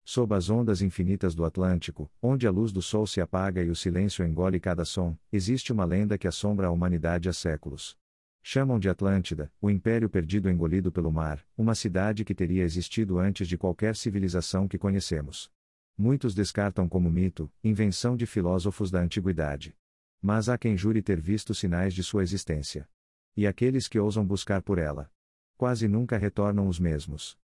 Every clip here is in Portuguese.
Sob as ondas infinitas do Atlântico, onde a luz do sol se apaga e o silêncio engole cada som, existe uma lenda que assombra a humanidade há séculos. Chamam de Atlântida, o império perdido engolido pelo mar, uma cidade que teria existido antes de qualquer civilização que conhecemos. Muitos descartam como mito, invenção de filósofos da antiguidade. Mas há quem jure ter visto sinais de sua existência. E aqueles que ousam buscar por ela, quase nunca retornam os mesmos.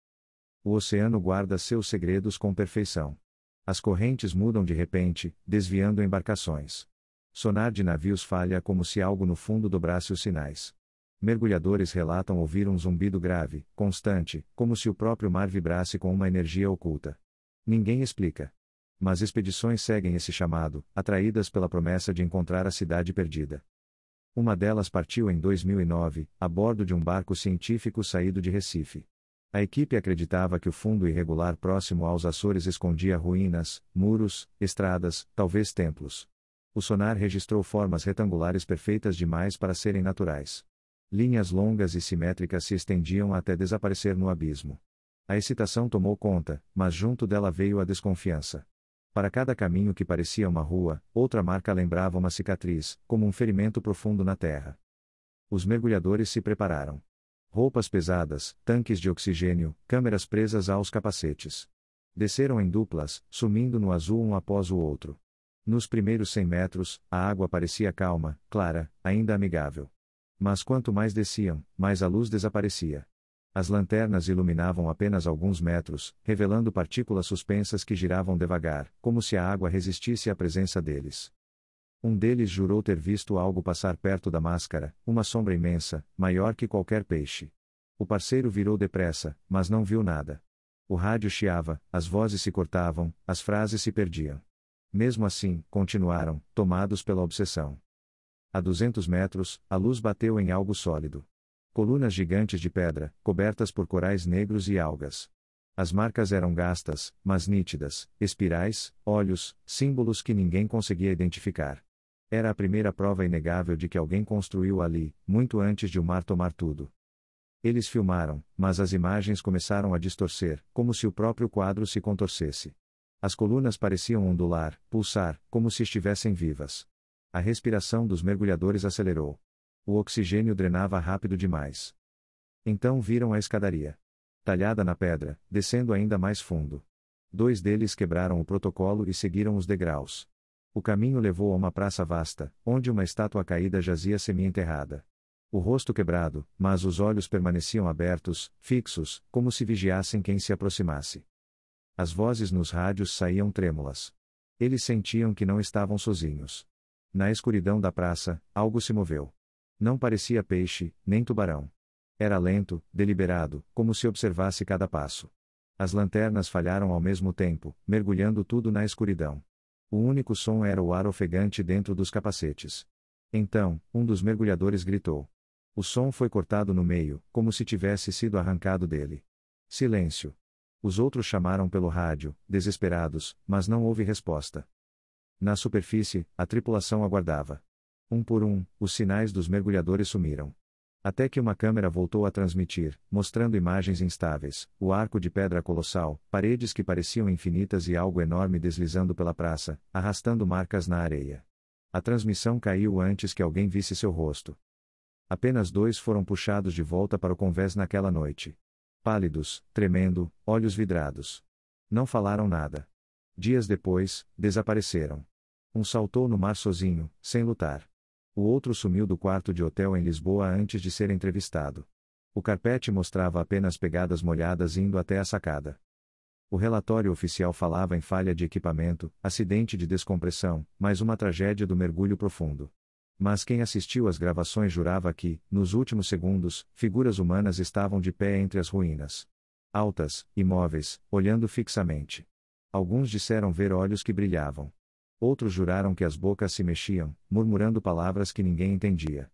O oceano guarda seus segredos com perfeição. As correntes mudam de repente, desviando embarcações. Sonar de navios falha como se algo no fundo dobrasse os sinais. Mergulhadores relatam ouvir um zumbido grave, constante, como se o próprio mar vibrasse com uma energia oculta. Ninguém explica. Mas expedições seguem esse chamado, atraídas pela promessa de encontrar a cidade perdida. Uma delas partiu em 2009, a bordo de um barco científico saído de Recife. A equipe acreditava que o fundo irregular próximo aos Açores escondia ruínas, muros, estradas, talvez templos. O sonar registrou formas retangulares perfeitas demais para serem naturais. Linhas longas e simétricas se estendiam até desaparecer no abismo. A excitação tomou conta, mas junto dela veio a desconfiança. Para cada caminho que parecia uma rua, outra marca lembrava uma cicatriz, como um ferimento profundo na terra. Os mergulhadores se prepararam. Roupas pesadas, tanques de oxigênio, câmeras presas aos capacetes. Desceram em duplas, sumindo no azul um após o outro. Nos primeiros 100 metros, a água parecia calma, clara, ainda amigável. Mas quanto mais desciam, mais a luz desaparecia. As lanternas iluminavam apenas alguns metros, revelando partículas suspensas que giravam devagar, como se a água resistisse à presença deles. Um deles jurou ter visto algo passar perto da máscara, uma sombra imensa, maior que qualquer peixe. O parceiro virou depressa, mas não viu nada. O rádio chiava, as vozes se cortavam, as frases se perdiam. Mesmo assim, continuaram, tomados pela obsessão. A 200 metros, a luz bateu em algo sólido. Colunas gigantes de pedra, cobertas por corais negros e algas. As marcas eram gastas, mas nítidas, espirais, olhos, símbolos que ninguém conseguia identificar. Era a primeira prova inegável de que alguém construiu ali, muito antes de o mar tomar tudo. Eles filmaram, mas as imagens começaram a distorcer, como se o próprio quadro se contorcesse. As colunas pareciam ondular, pulsar, como se estivessem vivas. A respiração dos mergulhadores acelerou. O oxigênio drenava rápido demais. Então viram a escadaria. Talhada na pedra, descendo ainda mais fundo. 2 deles quebraram o protocolo e seguiram os degraus. O caminho levou a uma praça vasta, onde uma estátua caída jazia semi-enterrada. O rosto quebrado, mas os olhos permaneciam abertos, fixos, como se vigiassem quem se aproximasse. As vozes nos rádios saíam trêmulas. Eles sentiam que não estavam sozinhos. Na escuridão da praça, algo se moveu. Não parecia peixe, nem tubarão. Era lento, deliberado, como se observasse cada passo. As lanternas falharam ao mesmo tempo, mergulhando tudo na escuridão. O único som era o ar ofegante dentro dos capacetes. Então, um dos mergulhadores gritou. O som foi cortado no meio, como se tivesse sido arrancado dele. Silêncio. Os outros chamaram pelo rádio, desesperados, mas não houve resposta. Na superfície, a tripulação aguardava. Um por um, os sinais dos mergulhadores sumiram. Até que uma câmera voltou a transmitir, mostrando imagens instáveis, o arco de pedra colossal, paredes que pareciam infinitas e algo enorme deslizando pela praça, arrastando marcas na areia. A transmissão caiu antes que alguém visse seu rosto. Apenas 2 foram puxados de volta para o convés naquela noite. Pálidos, tremendo, olhos vidrados. Não falaram nada. Dias depois, desapareceram. Um saltou no mar sozinho, sem lutar. O outro sumiu do quarto de hotel em Lisboa antes de ser entrevistado. O carpete mostrava apenas pegadas molhadas indo até a sacada. O relatório oficial falava em falha de equipamento, acidente de descompressão, mais uma tragédia do mergulho profundo. Mas quem assistiu às gravações jurava que, nos últimos segundos, figuras humanas estavam de pé entre as ruínas. Altas, imóveis, olhando fixamente. Alguns disseram ver olhos que brilhavam. Outros juraram que as bocas se mexiam, murmurando palavras que ninguém entendia.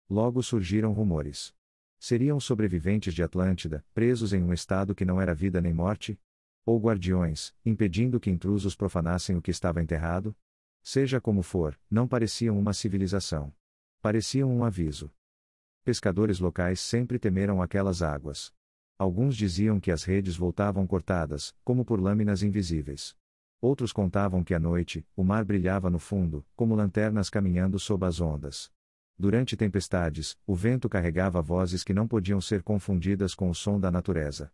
Logo surgiram rumores. Seriam sobreviventes de Atlântida, presos em um estado que não era vida nem morte? Ou guardiões, impedindo que intrusos profanassem o que estava enterrado? Seja como for, não pareciam uma civilização. Pareciam um aviso. Pescadores locais sempre temeram aquelas águas. Alguns diziam que as redes voltavam cortadas, como por lâminas invisíveis. Outros contavam que à noite, o mar brilhava no fundo, como lanternas caminhando sob as ondas. Durante tempestades, o vento carregava vozes que não podiam ser confundidas com o som da natureza.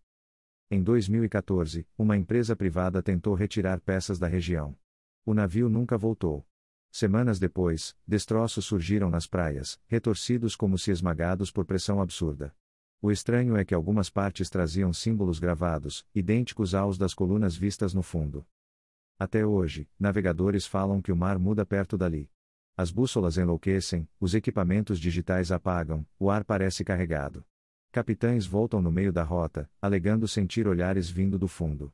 Em 2014, uma empresa privada tentou retirar peças da região. O navio nunca voltou. Semanas depois, destroços surgiram nas praias, retorcidos como se esmagados por pressão absurda. O estranho é que algumas partes traziam símbolos gravados, idênticos aos das colunas vistas no fundo. Até hoje, navegadores falam que o mar muda perto dali. As bússolas enlouquecem, os equipamentos digitais apagam, o ar parece carregado. Capitães voltam no meio da rota, alegando sentir olhares vindo do fundo.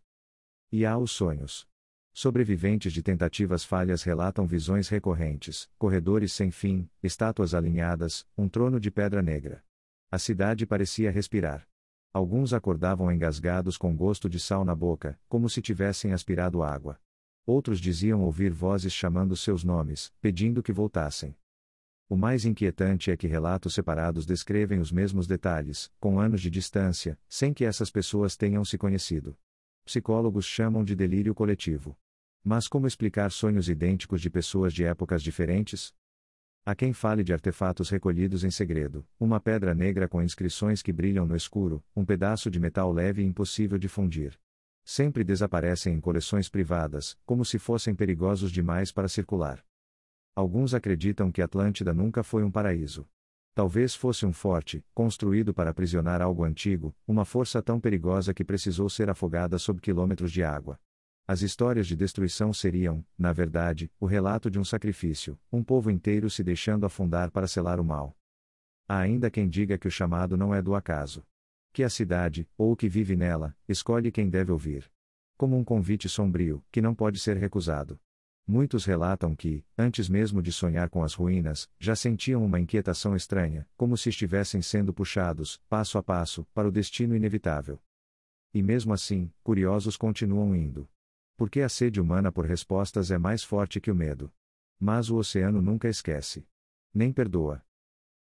E há os sonhos. Sobreviventes de tentativas falhas relatam visões recorrentes, corredores sem fim, estátuas alinhadas, um trono de pedra negra. A cidade parecia respirar. Alguns acordavam engasgados com gosto de sal na boca, como se tivessem aspirado água. Outros diziam ouvir vozes chamando seus nomes, pedindo que voltassem. O mais inquietante é que relatos separados descrevem os mesmos detalhes, com anos de distância, sem que essas pessoas tenham se conhecido. Psicólogos chamam de delírio coletivo. Mas como explicar sonhos idênticos de pessoas de épocas diferentes? Há quem fale de artefatos recolhidos em segredo, uma pedra negra com inscrições que brilham no escuro, um pedaço de metal leve e impossível de fundir. Sempre desaparecem em coleções privadas, como se fossem perigosos demais para circular. Alguns acreditam que Atlântida nunca foi um paraíso. Talvez fosse um forte, construído para aprisionar algo antigo, uma força tão perigosa que precisou ser afogada sob quilômetros de água. As histórias de destruição seriam, na verdade, o relato de um sacrifício, um povo inteiro se deixando afundar para selar o mal. Há ainda quem diga que o chamado não é do acaso. Que a cidade, ou o que vive nela, escolhe quem deve ouvir. Como um convite sombrio, que não pode ser recusado. Muitos relatam que, antes mesmo de sonhar com as ruínas, já sentiam uma inquietação estranha, como se estivessem sendo puxados, passo a passo, para o destino inevitável. E mesmo assim, curiosos continuam indo. Porque a sede humana por respostas é mais forte que o medo. Mas o oceano nunca esquece. Nem perdoa.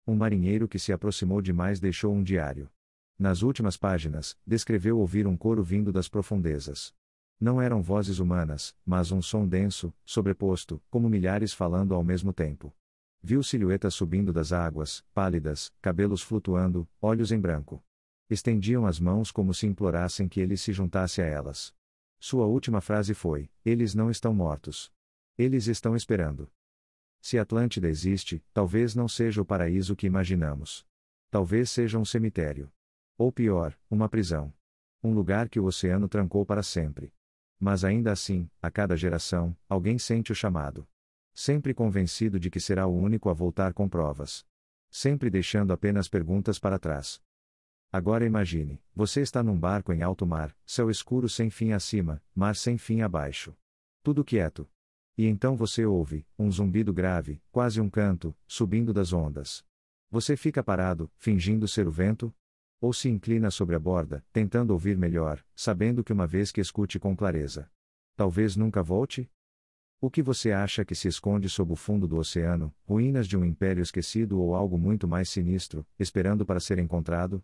Um marinheiro que se aproximou demais deixou um diário. Nas últimas páginas, descreveu ouvir um coro vindo das profundezas. Não eram vozes humanas, mas um som denso, sobreposto, como milhares falando ao mesmo tempo. Viu silhuetas subindo das águas, pálidas, cabelos flutuando, olhos em branco. Estendiam as mãos como se implorassem que ele se juntasse a elas. Sua última frase foi: eles não estão mortos. Eles estão esperando. Se Atlântida existe, talvez não seja o paraíso que imaginamos. Talvez seja um cemitério. Ou pior, uma prisão. Um lugar que o oceano trancou para sempre. Mas ainda assim, a cada geração, alguém sente o chamado. Sempre convencido de que será o único a voltar com provas. Sempre deixando apenas perguntas para trás. Agora imagine, você está num barco em alto mar, céu escuro sem fim acima, mar sem fim abaixo. Tudo quieto. E então você ouve, um zumbido grave, quase um canto, subindo das ondas. Você fica parado, fingindo ser o vento? Ou se inclina sobre a borda, tentando ouvir melhor, sabendo que uma vez que escute com clareza, talvez nunca volte? O que você acha que se esconde sob o fundo do oceano, ruínas de um império esquecido ou algo muito mais sinistro, esperando para ser encontrado?